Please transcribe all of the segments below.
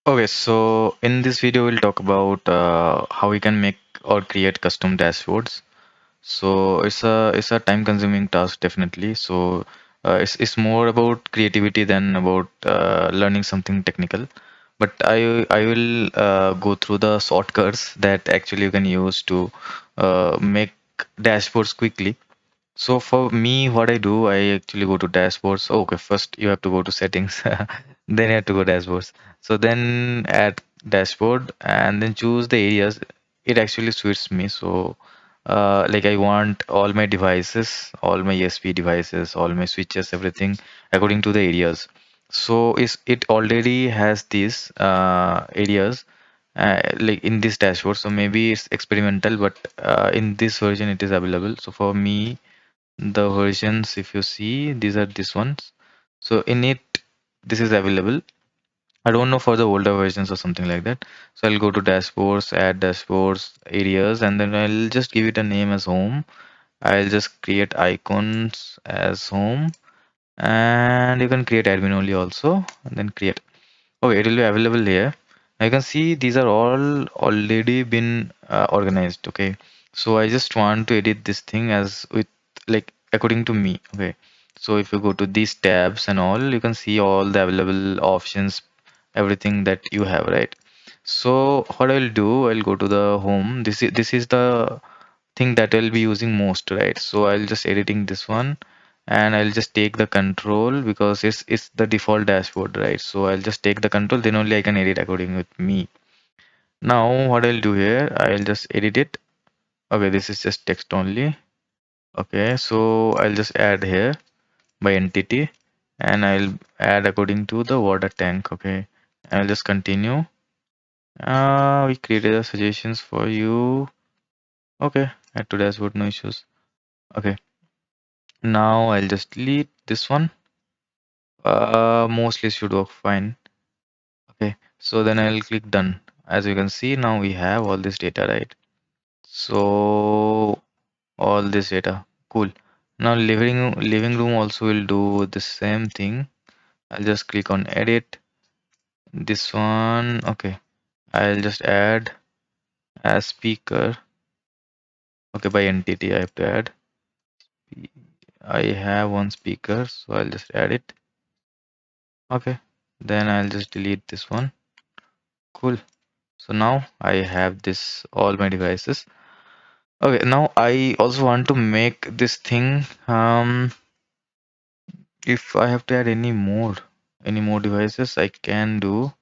Okay, so in this video, we'll talk about how we can make or create custom dashboards. So it's a time-consuming task, definitely. So it's more about creativity than about learning something technical. But I will go through the shortcuts that actually you can use to make dashboards quickly. So for me, what I do, I actually go to dashboards. Oh, okay, first you have to go to settings, then you have to go dashboards. So then add dashboard and then choose the areas. It actually suits me. So like I want all my devices, all my ESP devices, all my switches, everything according to the areas. So is it already has these areas like in this dashboard. So maybe it's experimental, but in this version it is available. So for me the versions, if you see, these are these ones. So in it this is available. I don't know for the older versions or something like that. So I'll go to dashboards, add dashboards areas, and then I'll just give it a name as home. I'll just create icons as home, and you can create admin only also, and then create. Okay, it will be available here. I can see these are all already been organized. Okay, so I just want to edit this thing as with like according to me. Okay, so if you go to these tabs and all, you can see all the available options, everything that you have, right? So what I'll do, I'll go to the home. This is the thing that I'll be using most, right? So I'll just editing this one and I'll just take the control because it's the default dashboard, right? So I'll just take the control, then only I can edit according with me. Now what I'll do here, I'll just edit it. Okay, this is just text only. Okay, so I'll just add here by entity and I'll add according to the water tank. Okay, I'll just continue. We created the suggestions for you. Okay, add to dashboard, no issues. Okay, now I'll just delete this one. Mostly should work fine. Okay, so then I'll click done. As you can see, now we have all this data, right? So all this data, cool. Now living room also will do the same thing. I'll just click on edit. This one, okay. I'll just add as speaker. Okay, by entity I have to add. I have one speaker, so I'll just add it. Okay, then I'll just delete this one. Cool. So now I have this all my devices. Okay, now I also want to make this thing. If I have to add any more devices, I can do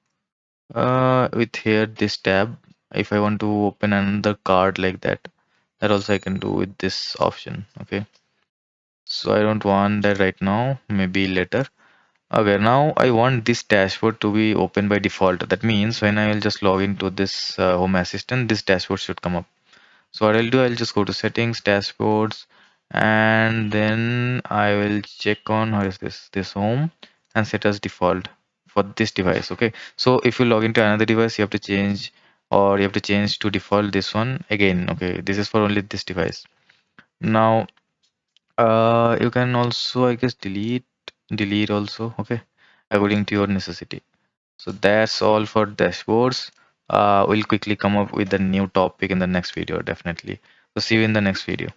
with here this tab. If I want to open another card like that, that also I can do with this option. Okay, so I don't want that right now. Maybe later. Okay, now I want this dashboard to be open by default. That means when I will just log into this Home Assistant, this dashboard should come up. So what I'll do, I'll just go to settings, dashboards, and then I will check on how is this home and set as default for this device. Okay. So if you log into another device, you have to change or you have to change to default this one again. Okay. This is for only this device. Now, you can also, I guess, delete also. Okay. According to your necessity. So that's all for dashboards. We'll quickly come up with a new topic in the next video, definitely. So see you in the next video.